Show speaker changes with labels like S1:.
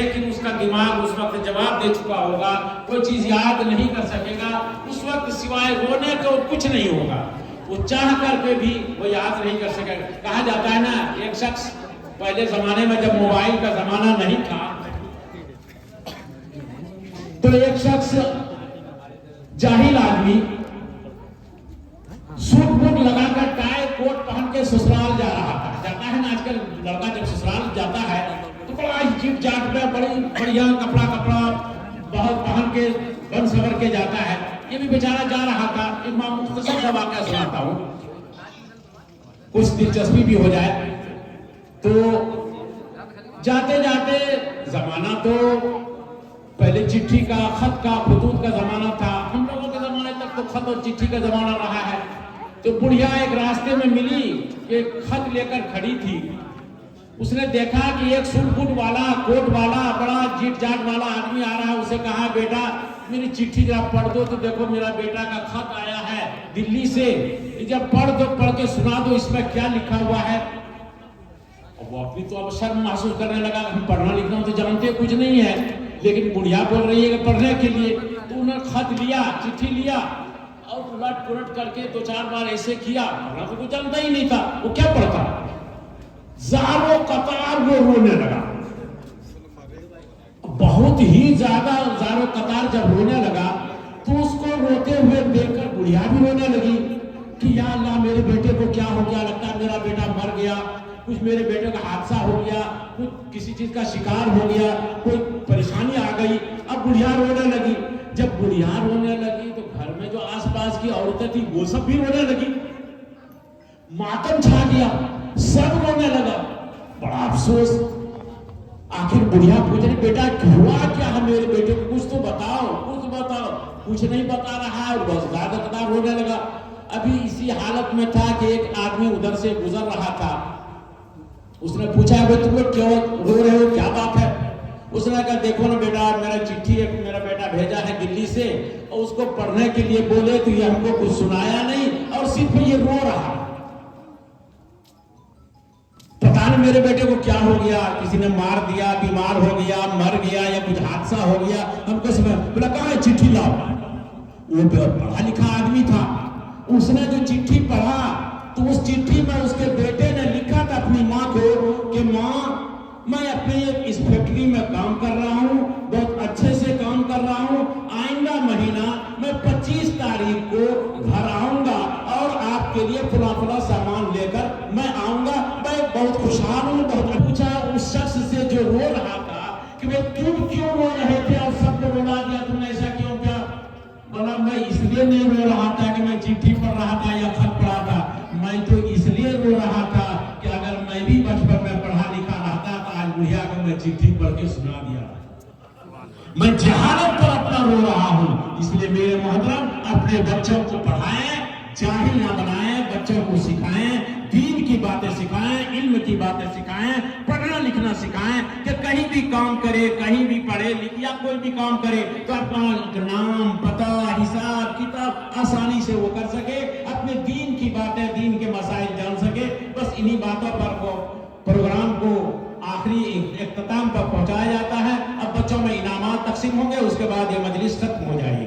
S1: लेकिन उसका दिमाग उस वक्त जवाब दे चुका होगा, कोई चीज याद नहीं कर सकेगा। उस वक्त सिवाय रोने के कुछ नहीं होगा, वो चाह करके भी वो याद नहीं कर सकेगा। कहा जाता है ना, एक शख्स पहले जमाने में जब मोबाइल का जमाना नहीं था तो एक शख्स जाहिल आदमी सूट बूट लगाकर टाई कोट पहन के ससुराल जा रहा था। जाता है ना आजकल लड़का जब ससुराल जाता है तो बड़ा जीप जाट में बड़ी बढ़िया कपड़ा बहुत पहन के बन सवर के जाता है। ये भी बेचारा जा रहा था। एक मां मुख्तसर सा वाकया सुनाता हूँ, कुछ दिलचस्पी भी हो जाए। तो जाते जाते, जमाना तो पहले चिट्ठी का, खत का, खतूत का जमाना था। हम लोगों के जमाने तक तो खत और चिट्ठी का जमाना रहा है। तो बुढ़िया एक रास्ते में मिली, एक खत लेकर खड़ी थी। उसने देखा कि एक सूट बूट वाला, कोट वाला, बड़ा जीट जाट वाला आदमी आ रहा है। उसे कहा, बेटा मेरी चिट्ठी जरा पढ़ दो। तो देखो मेरा बेटा का खत आया है दिल्ली से, जब पढ़ दो, पढ़ के सुना दो, इसमें क्या लिखा हुआ है। वो अपनी तो अब शर्म महसूस करने लगा, हम पढ़ना लिखना तो जानते कुछ नहीं है, लेकिन बुढ़िया बोल रही है कि पढ़ने के लिए। तो उन्होंने खत लिया, चिट्ठी लिया और उलट पुलट करके 2-4 बार ऐसे किया। पढ़ना तो कुछ जानता ही नहीं था, वो क्या पढ़ता। ज़ारो कतार वो रोने लगा, बहुत ही ज्यादा ज़ारो कतार जब रोने लगा तो उसको रोते हुए देखकर बुढ़िया भी रोने लगी कि या अल्लाह, मेरे बेटे को क्या हो गया, लगता है मेरा बेटा मर गया, कुछ मेरे बेटे का हादसा हो गया, कुछ किसी चीज का शिकार हो गया, कोई परेशानी आ गई। अब बुढ़िया रोने लगी। जब बुढ़िया रोने लगी तो घर में जो आसपास की औरतें थी वो सब भी रोने लगी। मातम छा गया, सब रोने लगा। बड़ा अफसोस। आखिर बुढ़िया पूछ रही, बेटा हुआ क्या है मेरे बेटे को, कुछ तो बताओ, कुछ बताओ। कुछ नहीं बता रहा है और बस ज्यादा रोने लगा। अभी इसी हालत में था कि एक आदमी उधर से गुजर रहा था। उसने पूछा, तुम लोग क्यों रो रहे हो, क्या बात है। उसने कहा, देखो ना बेटा, मेरा चिट्ठी एक मेरा बेटा भेजा है दिल्ली से और उसको पढ़ने के लिए बोले तो ये हमको कुछ सुनाया नहीं और सिर्फ ये रो रहा। पता नहीं मेरे बेटे को क्या हो गया, किसी ने मार दिया, बीमार हो गया, मर गया या कुछ हादसा हो गया, हमको समझ। बोला, कहाँ है चिट्ठी लाओ। वो पढ़ा लिखा आदमी था। उसने जो चिट्ठी पढ़ा तो उस चिट्ठी में उसके बेटे ने लिखा था अपनी माँ को कि माँ, मैं अपने इस फैक्ट्री में काम कर रहा हूँ, बहुत अच्छे से काम कर रहा हूँ। आइंदा महीना मैं 25 तारीख को घर आऊंगा और आपके लिए फला फला सामान लेकर मैं आऊंगा। मैं बहुत खुशहाल हूँ। बहुत पूछा उस शख्स से जो रो रहा था कि भाई तुम क्यों रो रहे थे और सबको रुला दिया, तुमने ऐसा क्यों किया। बोला, मैं इसलिए नहीं रो रहा था कि मैं चिट्ठी पढ़ रहा था या खत पढ़ा था, मैं तो इसलिए रो रहा था कि अगर मैं भी बचपन में पढ़ा लिखा रहता तो आज बुढ़िया को मैं चिट्ठी पढ़ के सुना दिया। मैं जहालत पर अपना रो रहा हूं। इसलिए मेरे मोहतरम, अपने बच्चों को पढ़ाएं, जाहिल ना बनाएं, बच्चों को सिखाएं, दीन की बातें सिखाएं, इल्म की बातें सिखाएं, पढ़ना लिखना सिखाएं कि कहीं भी काम करे, कहीं भी पढ़े लिखे या कोई भी काम करे तो अपना नाम, पता, हिसाब किताब आसानी से वो कर सके, अपने दीन की बातें, दीन के मसाइल जान सके। बस इन्हीं बातों पर को प्रोग्राम को आखिरी इख्तिताम पर पहुंचाया जाता है। अब बच्चों में इनामात तकसीम होंगे, उसके बाद ये मजलिस खत्म हो जाएगी।